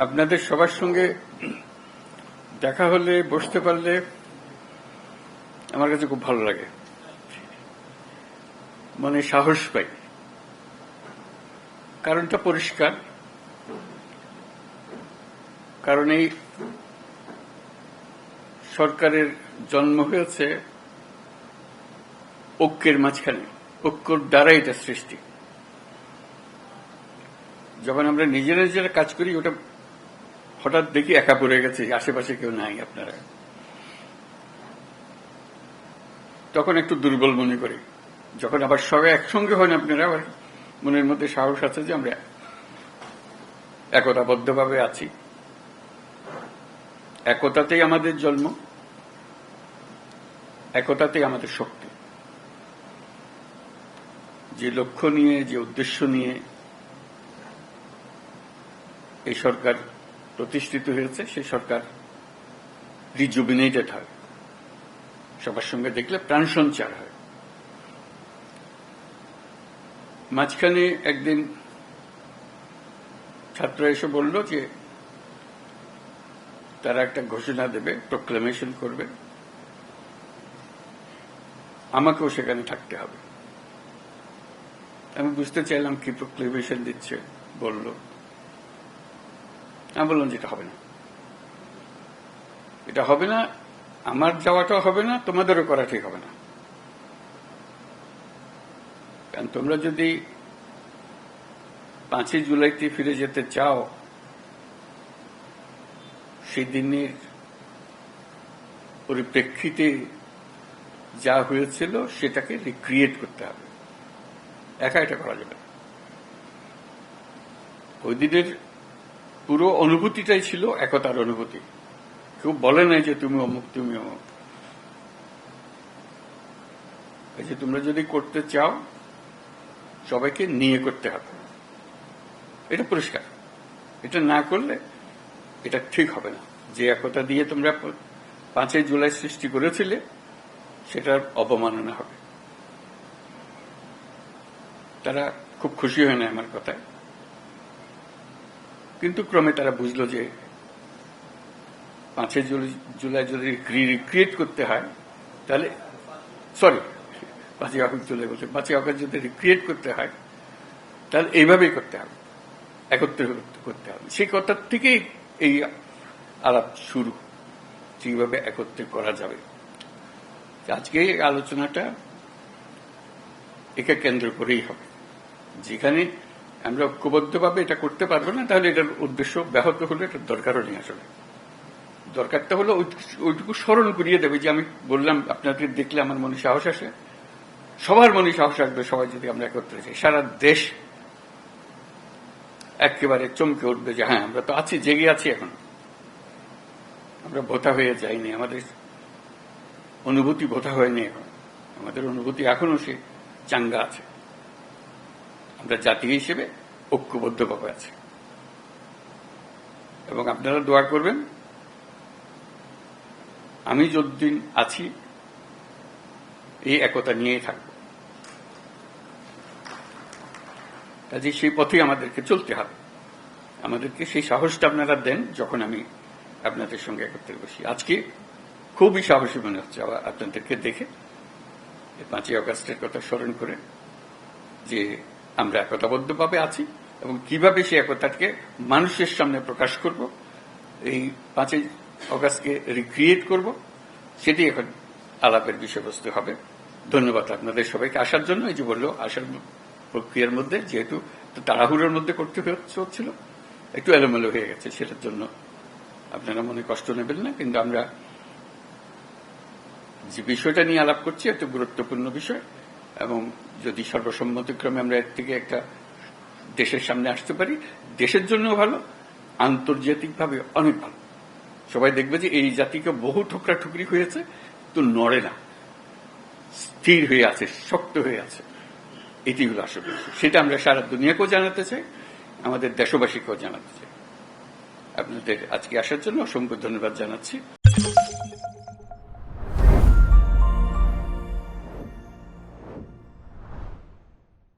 আপনাদের সবার সঙ্গে দেখা হলে বসতে পারলে আমার কাছে খুব ভালো লাগে, মানে সাহস পাই। কারণটা পরিষ্কার, কারণ এই সরকারের জন্ম হয়েছে ঐক্যের মাঝখানে, ঐক্যর দ্বারা এটা সৃষ্টি। যখন আমরা নিজেরা নিজেরা কাজ করি, ওটা হঠাৎ দেখি একা পড়ে গেছে, আশেপাশে কেউ নাই আপনারা, তখন একটু দুর্বল মনে করি। যখন আবার সবাই একসঙ্গে হন আপনারা, আবার মনের মধ্যে সাহস আছে যে আমরা একতাবদ্ধভাবে আছি। একতাতেই আমাদের জন্ম, একতাতেই আমাদের শক্তি। যে লক্ষ্য নিয়ে, যে উদ্দেশ্য নিয়ে এই সরকার প্রতিষ্ঠিত হয়েছে, সেই সরকার রিজুবিনেটেড হয়, সবার সঙ্গে দেখলে প্রাণ সঞ্চার হয়। মাঝখানে একদিন ছাত্র এসে বলল যে তারা একটা ঘোষণা দেবে, প্রোক্লামেশন করবে, আমাকেও সেখানে থাকতে হবে। আমি বুঝতে চাইলাম কি প্রোক্লামেশন দিচ্ছে, বলল। আমি বললাম যে এটা হবে না, এটা হবে না, আমার যাওয়াটাও হবে না, তোমাদেরও করা ঠিক হবে না। কারণ তোমরা যদি 5ই জুলাইতে ফিরে যেতে চাও, সেই দিনের পরিপ্রেক্ষিতে যা হয়েছিল সেটাকে রিক্রিয়েট করতে হবে, একা এটা করা যাবে না। ওই দিনের পুরো অনুভূতিটাই ছিল একতার অনুভূতি। কেউ বলে নাই যে তুমি অমুক, তুমি অমুক। এই যে তোমরা যদি করতে চাও, সবাইকে নিয়ে করতে হবে, এটা পরিষ্কার। এটা না করলে এটা ঠিক হবে না। যে একতা দিয়ে তোমরা 5ই জুলাই সৃষ্টি করেছিলে, সেটার অবমাননা হবে। তারা খুব খুশি হয় না আমার কথায়, কিন্তু ক্রমে তারা বুঝলো যে 5ই জুলাই যদি রিক্রিয়েট করতে হয়, তাহলে 5ই আগস্ট জুলাই বলছে, 5ই আগস্ট যদি রিক্রিয়েট করতে হয়, তাহলে এইভাবেই করতে হবে, একত্রে করতে হবে। সেই কথার থেকেই এই আলাপ শুরু, যেভাবে একত্রে করা যাবে। আজকে এই আলোচনাটা একে কেন্দ্র করেই হবে। যেখানে আমরা ঐক্যবদ্ধভাবে এটা করতে পারবো না, তাহলে এটার উদ্দেশ্য ব্যাহত হলে এটার দরকারও নেই। আসলে দরকারটা হলো ওইটুকু স্মরণ করিয়ে দেবে যে আমি বললাম, আপনাদের দেখলে আমার মনে সাহস আসে, সবার মনে সাহস আসবে। সবাই যদি আমরা একত্রে যাই, সারা দেশ একেবারে চমকে উঠবে যে হ্যাঁ, আমরা তো আছি, জেগে আছি, এখন আমরা ভোতা হয়ে যাইনি, আমাদের অনুভূতি ভোতা হয়নি, এখন আমাদের অনুভূতি এখনো সে চাঙ্গা আছে। আমরা জাতি হিসেবে ঐক্যবদ্ধভাবে আছি। এবং আপনারা দোয়া করবেন, আমি যতদিন আছি এই একতা নিয়েই থাকব। কাজে সেই পথেই আমাদেরকে চলতে হবে। আমাদেরকে সেই সাহসটা আপনারা দেন যখন আমি আপনাদের সঙ্গে একত্রে বসি। আজকে খুবই সাহসী মনে হচ্ছে আপনাদেরকে দেখে, 5ই আগস্টের কথা স্মরণ করে, যে আমরা একতাবদ্ধভাবে আছি এবং কিভাবে সেই একতাকে মানুষের সামনে প্রকাশ করব, এই 5ই আগস্টকে রিক্রিয়েট করব, সেটি এখন আলাপের বিষয়বস্তু হবে। ধন্যবাদ আপনাদের সবাইকে আসার জন্য। এই যে বললো, আসার প্রক্রিয়ার মধ্যে যেহেতু তাড়াহুড়োর মধ্যে করতে হচ্ছিল, একটু এলোমেলো হয়ে গেছে, সেটার জন্য আপনারা মনে কষ্ট নেবেন না। কিন্তু আমরা যে বিষয়টা নিয়ে আলাপ করছি, একটা গুরুত্বপূর্ণ বিষয়, এবং যদি সর্বসম্মতিক্রমে আমরা এর থেকে একটা দেশের সামনে আসতে পারি, দেশের জন্য ভালো, আন্তর্জাতিকভাবে অনেক ভালো। সবাই দেখবে যে এই জাতিকে বহু ঠোকরা ঠুকরি হয়েছে, তো নড়ে না, স্থির হয়ে আছে, শক্ত হয়ে আছে। এটি হলো আসলে, সেটা আমরা সারা দুনিয়াকেও জানাতে চাই, আমাদের দেশবাসীকেও জানাতে চাই। আপনাদের আজকে আসার জন্য অসংখ্য ধন্যবাদ জানাচ্ছি।